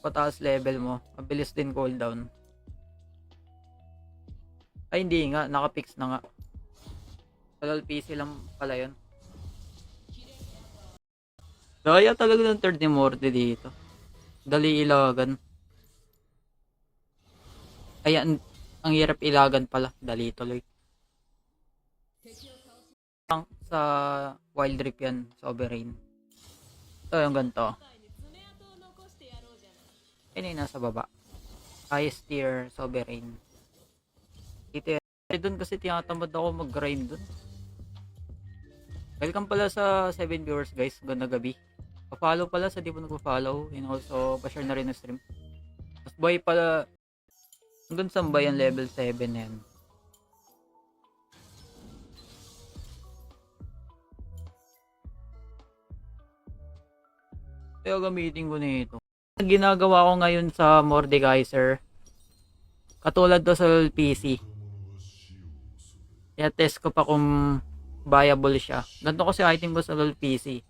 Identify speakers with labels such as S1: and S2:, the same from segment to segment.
S1: pataas level mo, mabilis din cooldown. Ay, hindi nga. Nakapix na nga. Sa LOL PC lang pala yun. Kaya talaga ng third ni Morty dito. Dali ilagan. Ayan, ang hirap ilagan pala. Dali tuloy. Sa Wild Rift yan, Sovereign. Ito yung ganito. Yan yung nasa baba. Highest tier, Sovereign. Dito yan. Doon kasi tinatamad ako mag-grind doon. Welcome pala sa 7 viewers guys. Ganda gabi. Pa-follow pala sa di mo nagpa-follow. And also, pa-share na rin na stream. Mas boy pala. Hanggang saan ba yan? Level 7 yan. Kaya gamitin ko nito. Ang ginagawa ko ngayon sa Mordekaiser. Katulad to sa PC. Kaya test ko pa kung viable siya. Ganito kasi item ko sa LoL PC.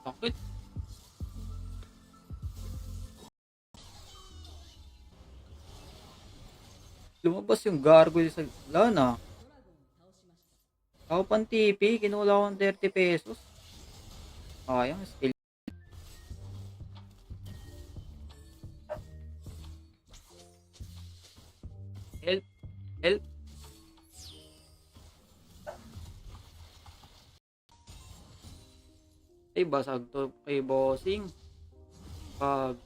S1: Bakit? Lumabas yung gargoyle sa lana. Ako pang TP, kinula ko ng 30 pesos. Ayang skill. Help. Help. Ay, basag to kay bossing. Pag.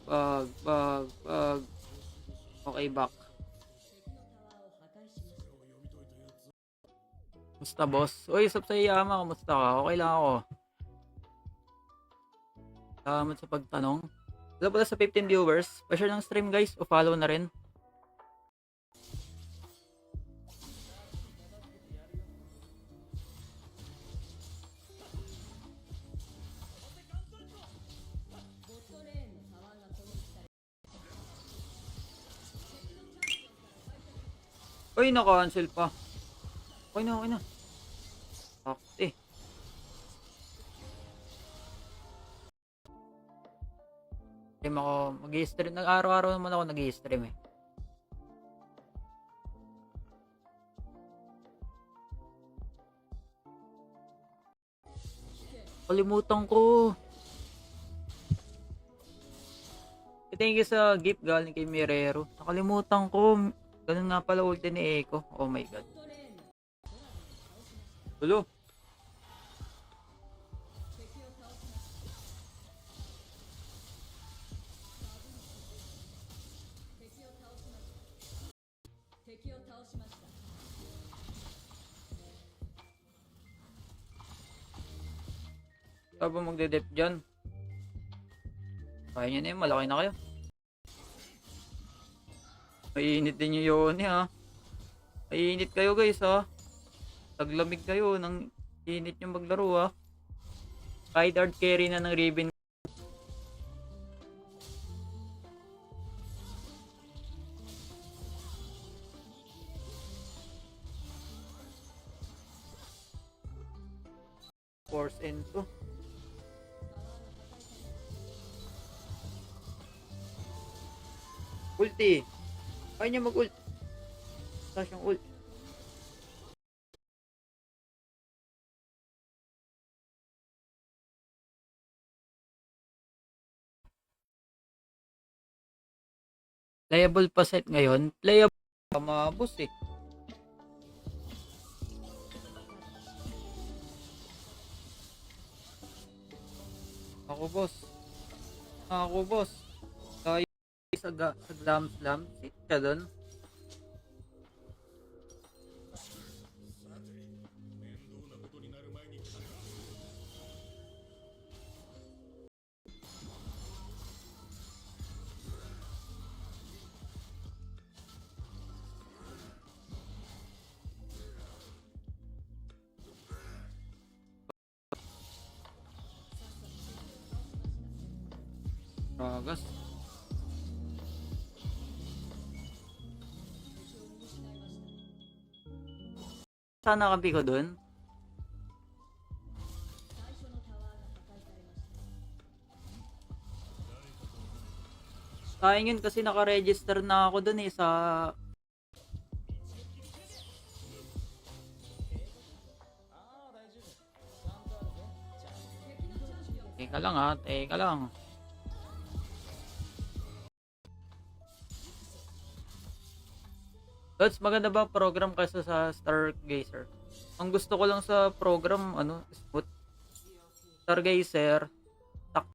S1: Okay, back. Musta boss? Uy, sub sa Iyama, kamusta ka? Okay lang ako. Salamat sa pagtanong. Wala pala sa 15 viewers. Pa-share ng stream guys o follow na rin. Uy, na-cancel pa. Okay na, okay na. Sakti. Stream ako, mag-i-stream. Nag-araw-araw naman ako nag-i-stream eh. Kalimutan ko. Thank you sa gift galing kay Mirero. Nakalimutan ko. Ganun nga pala ulti ni Echo. Oh my god. Hello. Saba magde-dep dyan. Kaya nyo na yun. Malaki na kayo. Mainit din yung yun ha. Mainit kayo guys ha. Taglamig kayo ng init yung maglaro ha. Kahit hard carry na ng Riven. Force into. Ulti. Kaya niya mag-ult. Tapos yung ult. Playable pa set ngayon. Playable. Mga boss eh. Ako boss. Ako boss. Kaya sa glam slam. Sit ka dun. Ragas. sana kapi ko dun. Sayang yun kasi naka-register na ako dun eh sa... Teka lang ha, teka lang. That's maganda ba program kasi sa Stargazer? Ang gusto ko lang sa program, ano, smooth. Stargazer, tak.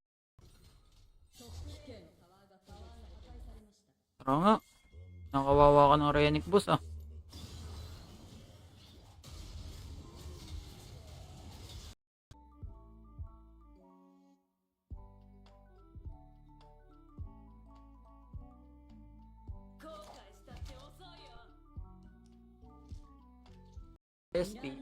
S1: Tara nga, nakawawa ka ng Renick boss ah. SP.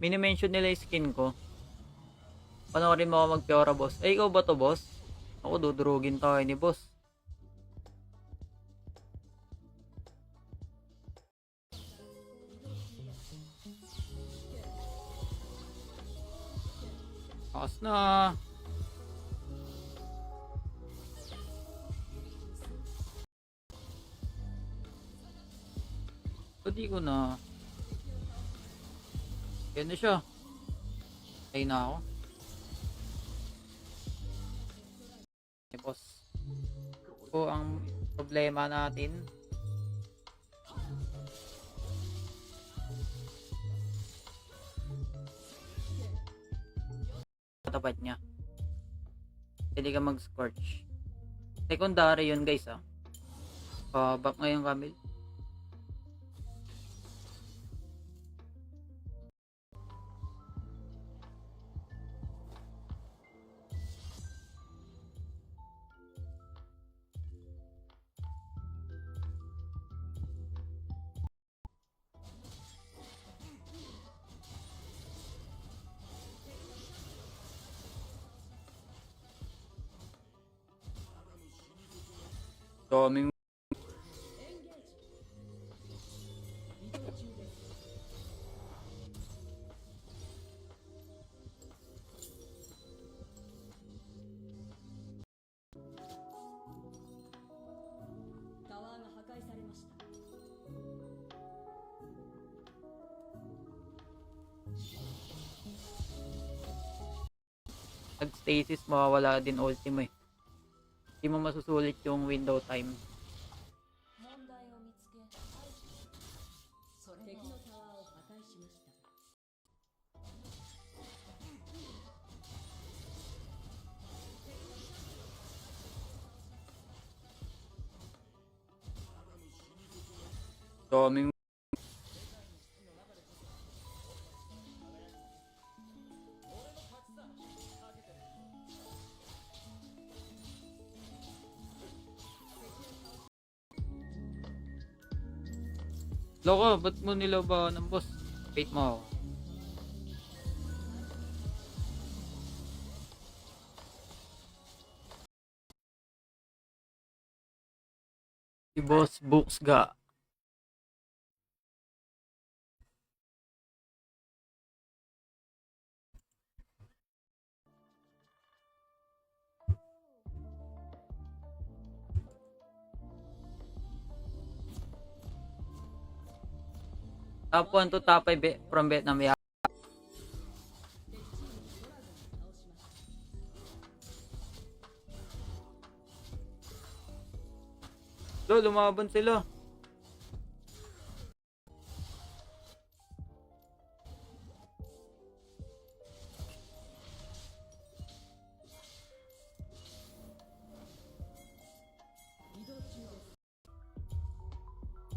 S1: Mini-mention nila yung skin ko. Panoorin mo ako mag-Fiora boss. Ay, ikaw ba to boss? Ako, dudurugin tayo ni boss. Akas na. Pwede ko na. Yan na siya. Ay na ako. Okay, boss. Ito ang problema natin. Tapat niya. Pwede ka mag-scorch. Secondary yun guys ah. Back ngayon Camille. Daming nag-stasis mawawala din ultimo eh. Hindi mo masusulit yung window time. Daming Loko, ba't mo nilabahan ng boss? Wait mo ako. Si boss books ga. Top 1 to top 5 from Vietnam. Yeah. So, lumaban sila.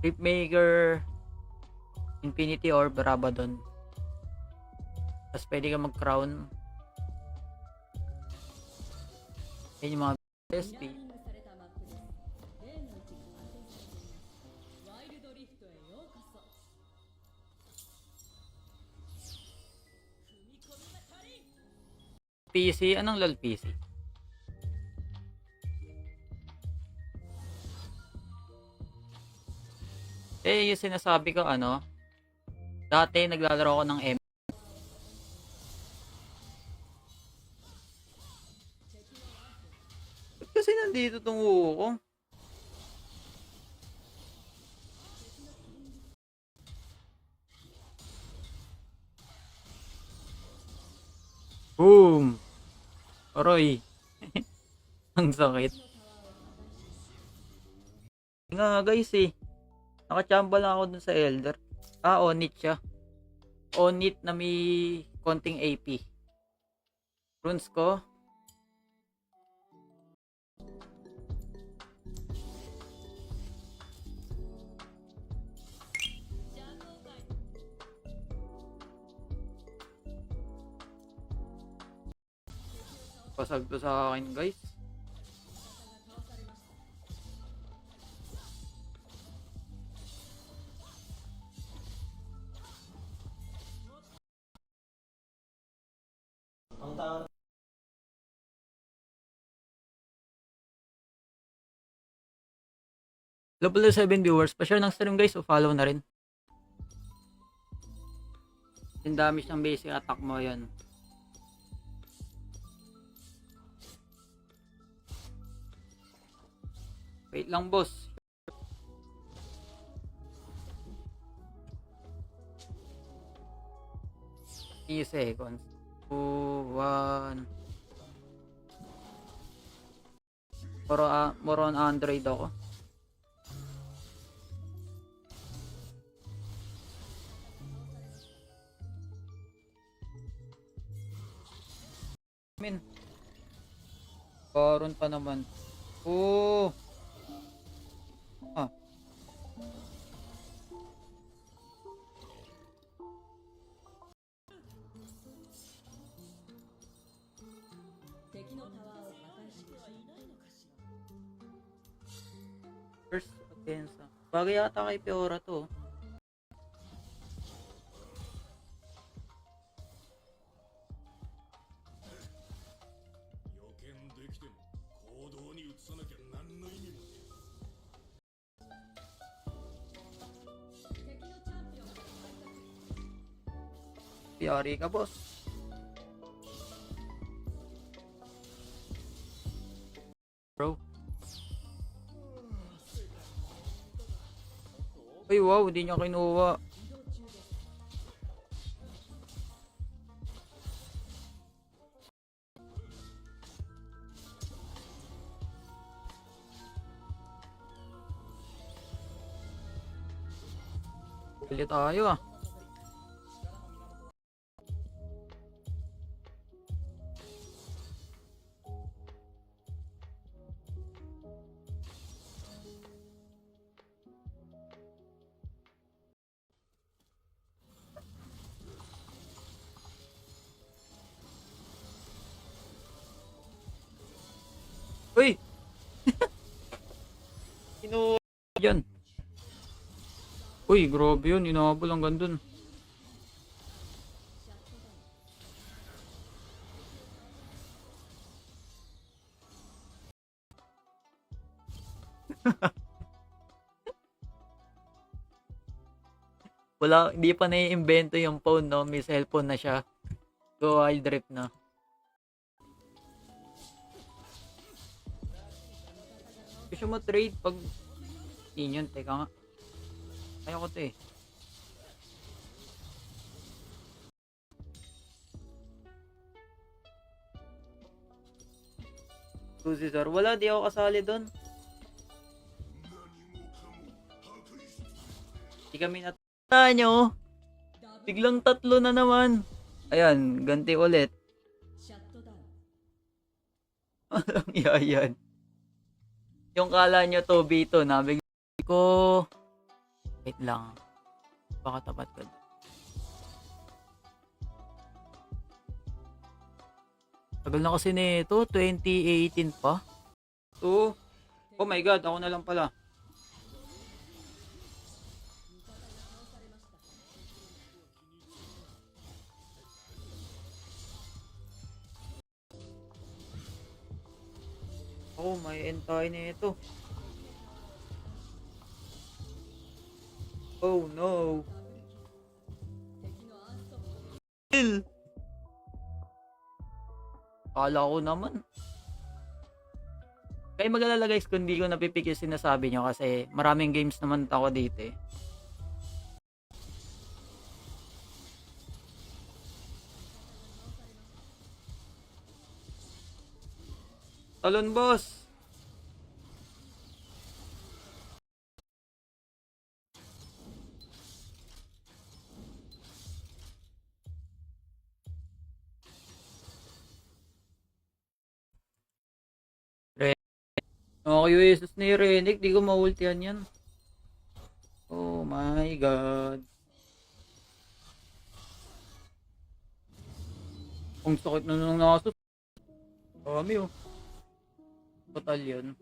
S1: Ripmaker, Infinity or Rabadon. Tapos pwede ka mag-crown. Yan yung mga SP. PC? Anong LOL PC? Eh, yung sinasabi ko ano, dati naglalaro ako ng M. Ba't kasi nandito tong uho ko? Boom! Aroy! Ang sakit. Nga guys eh. Nakachamba lang ako dun sa Elder. Ah, Onit siya. Onit na may konting AP. Runes ko. Pasag to sa akin guys. Level 7 viewers. Pa-share ng stream guys o follow na rin. Yung damage ng basic attack mo yan. Wait lang boss. Seconds. 2, 1. More on Android ako. Min. Baron pa naman. Oh. Ah. First offense. Bagay yata kay Fiora to. Yari ka boss. Bro. Ay wow, hindi niya kinuha. Pili tayo ah. Uy! Kinuha yan. Uy, grabe yun. Inabol hanggang dun. Wala, hindi pa naiimbento yung phone, no? May cellphone na siya. Go wild drift na. Gusto mo trade pag inyon, teka nga. Ayoko to eh. Cesar, wala, di ako kasali doon. Di kami natanda nyo. Biglang 3 na naman. Ayan, ganti ulit. Walang yan. Yung kala nyo 2v2 na bigla ko. Wait lang. Baka tapat ka. Tagal na kasi nito, 2018 pa. Oh my god, ako na lang pala. Ako, may end tayo nito. Oh no. Kill! Kala ko naman. Kaya mag-alala guys kung hindi ko napipik yung sinasabi nyo kasi maraming games naman ako dito eh. Talon boss! Okay, Jesus ni Renick, di ko maultihan yan. Oh my god. Ang sakit na nung nakasus. Kami oh. Total yun.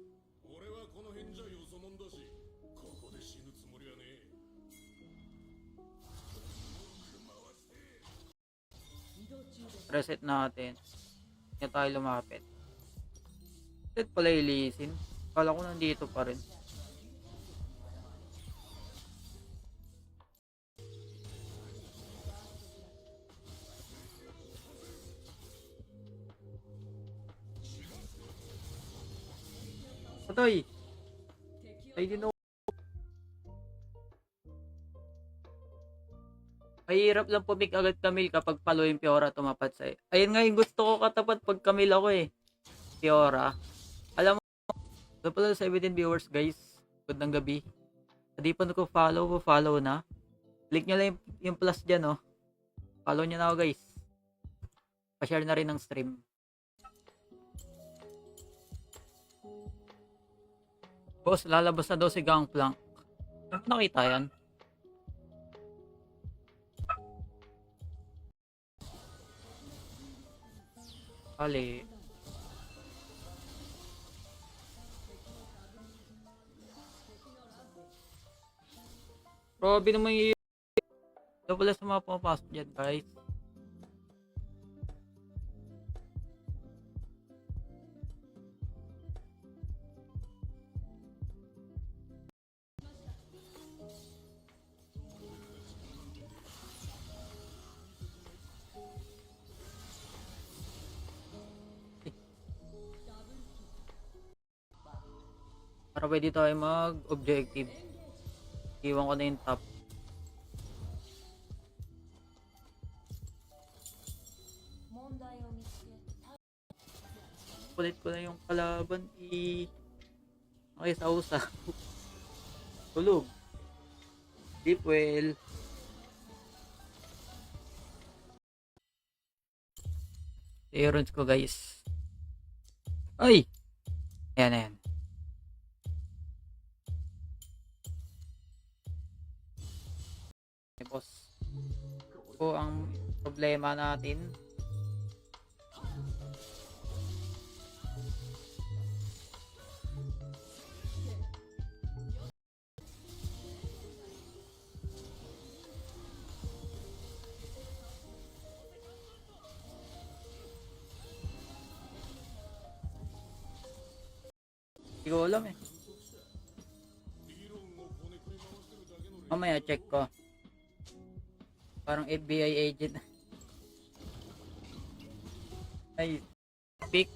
S1: Reset natin. Hindi tayo lumapit. Reset pala ilisin. Kala ko nandito pa rin. Patay! Ay, din ako. Mahirap lang pumik agad Camille kapag palo yung Fiora tumapat sa'yo. Ayun nga yung gusto ko katapat pag Camille ako eh. Fiora. Alam mo, ito pala 17 viewers guys. Good ng gabi. Hindi pa follow na. Click nyo lang yung plus dyan oh. Follow nyo na ako guys. Pa-share na rin ng stream. Boss, lalabas na daw si Gangplank. Nakita yan. Ali. Grabe naman yung ito pala sa mga pumapasok dyan guys. Para pwede tayo mag-objective. Iwan ko na yung top. Kulit ko na yung kalaban makisausa. Tulog. Deep well. Errands ko guys. Ay! Ayan, ayan. Boss. Ito ang problema natin. Hindi ko alam eh. Mamaya check ko. Parang FBI agent. Ay, pick.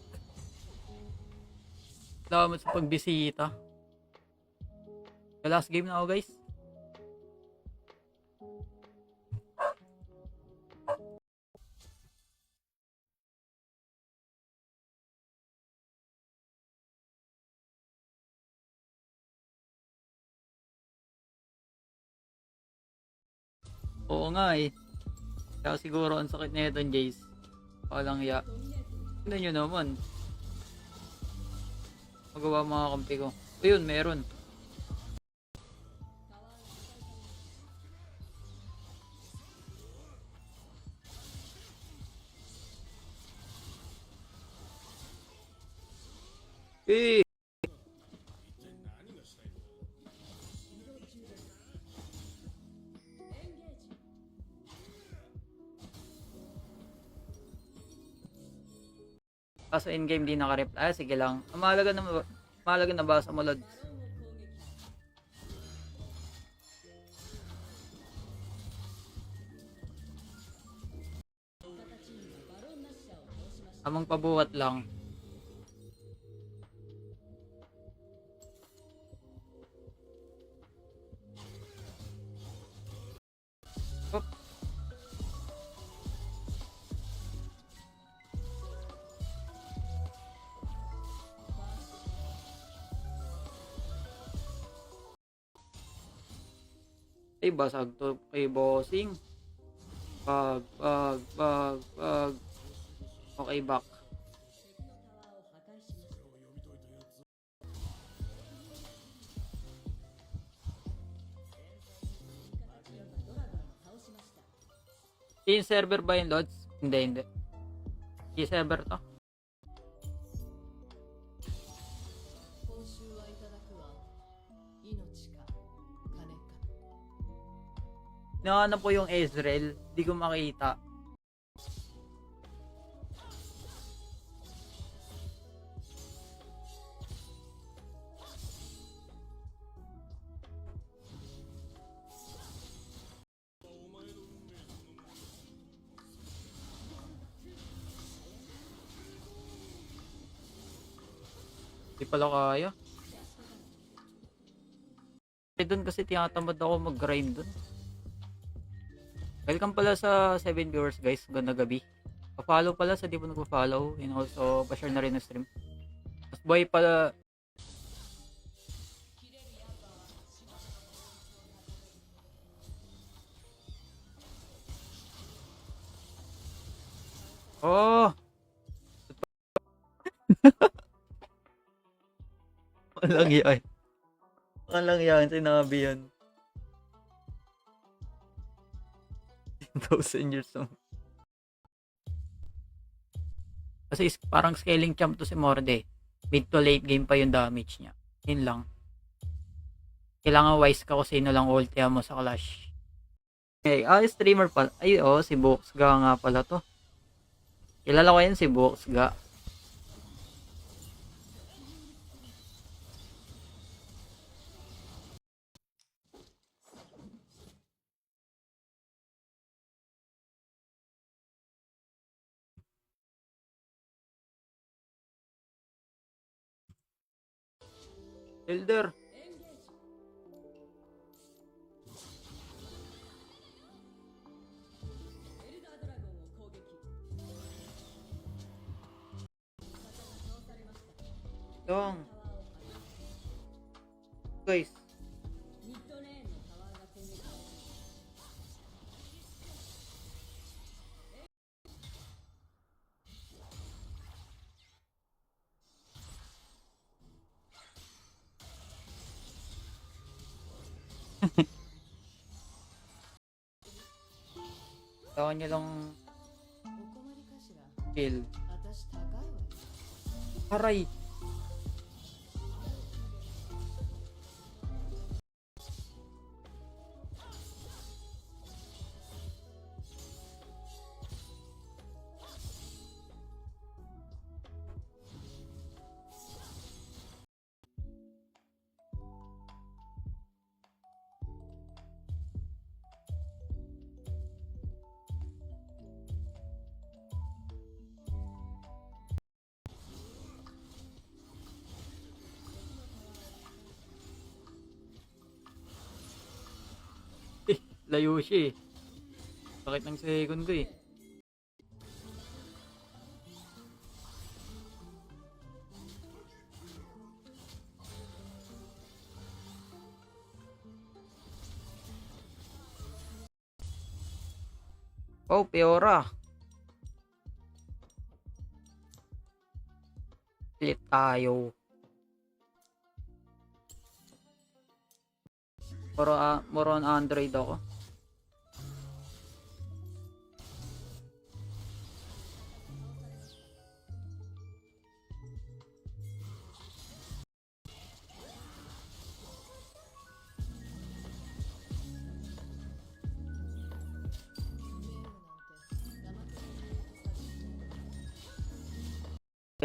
S1: Salamat sa pagbisita. The last game na ako guys. Oo nga eh. Kaya siguro ang sakit na ito, Jace. Palang ya. Tignan nyo naman. Magawa mga kampi ko. Ayun, meron. Eh! Kaso in-game di naka-reply. Ah, sige lang. Ang mahalaga na basa mo, Lods. Amang pabuhat lang. Oop. Ay, basag to kay bossing. Pag. Okay, back. Team server ba yung Lods? Hindi. Team server to. Nahanap po yung Ezreal. Di ko makita. Di pala kaya. Doon kasi tinatamad ako mag-grind doon. Welcome pala sa 7 viewers guys. Ganda gabi. Pa-follow pala sa di mo nagpa-follow. And also, pa-share na rin na stream. Mas boy pala. Oh! Walang yan. Walang yan. Sinabi yan. 10,000 years old. Kasi parang scaling champ to si Morde. Mid to late game pa yung damage niya. Yun lang. Kailangan wise ka kung sino lang ulti mo sa clash. Okay, streamer pa. Ay, si Buxga nga pala to. Kilala ko yan si Buxga. Elder. Dong. Guys. Tawa niya lang kill. Aray. Layo siya eh. Sakit ng second ko eh. Oh, Peora. Split tayo. More on Android ako.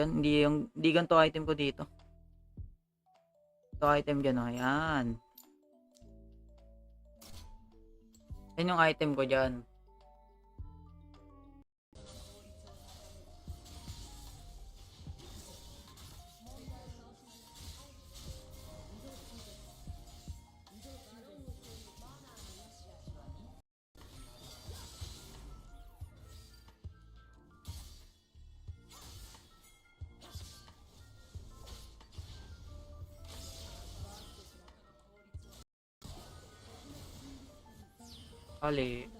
S1: dyan. Hindi ganito item ko dito. Ito item dyan, oh. Ayan. Yan yung item ko dyan. Ali.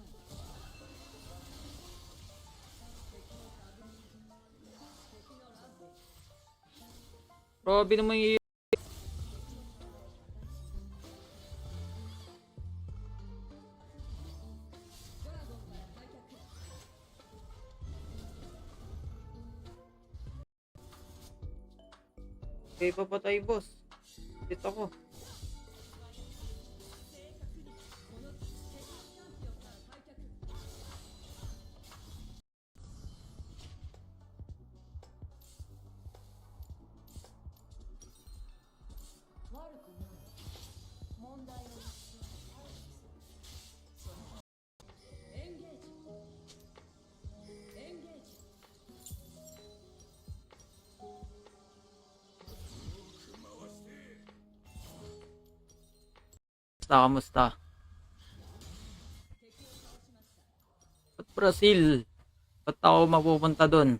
S1: Grabe naman yung... Okay, papatay boss. Dito ko. Kamusta? Ba't Brazil? Ba't ako mapupunta dun?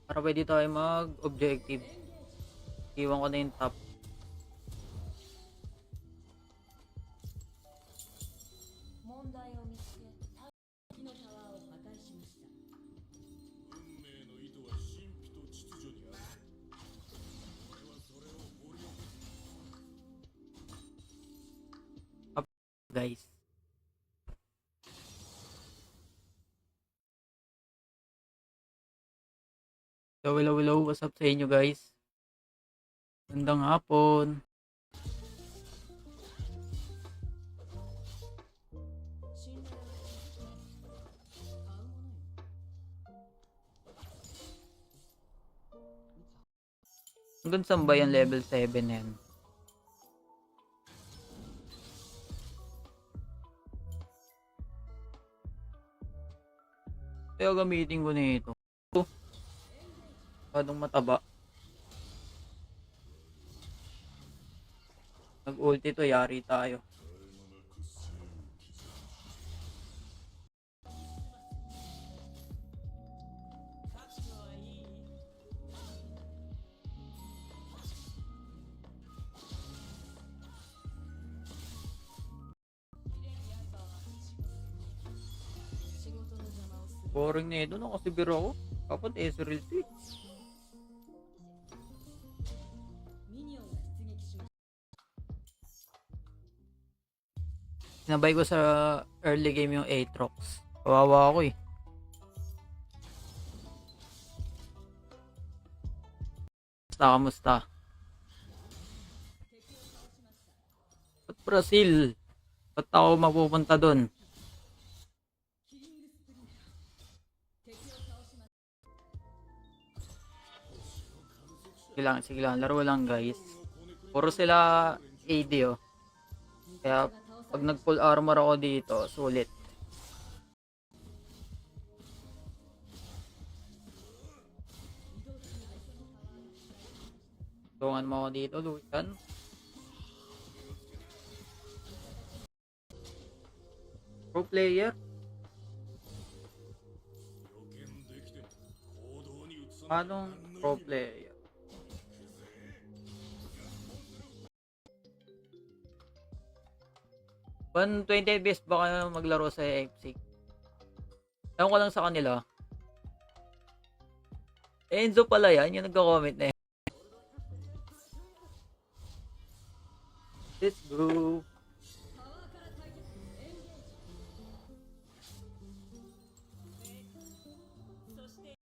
S1: Para pwede tayo mag-objective. Iwan ko na yung top. Guys. So, hello, what's up sa inyo guys? Magandang hapon. Hanggang saan ba yung level 7 na yan? Kaya gamitin ko na ito. Masyadong mataba. Nag-ulti to, yari tayo. Boring na ito, nakasibir ako. Dapat Ezreal to eh. Sinabay ko sa early game yung Aatrox. Kawawa ako eh. Kamusta? Ba't Brazil? Ba't ako mapupunta dun? Sige lang, laro lang guys. Puro sila AD oh. Kaya pag nag full armor ako dito, sulit. Tungan mo ako dito, Lucian. Pro player. Anong pro player? 120 FPS ba kayo maglaro sa FC? Ewan ko lang sa kanila. Enzo pala yan, yung nagko-comment na yan. Let's go.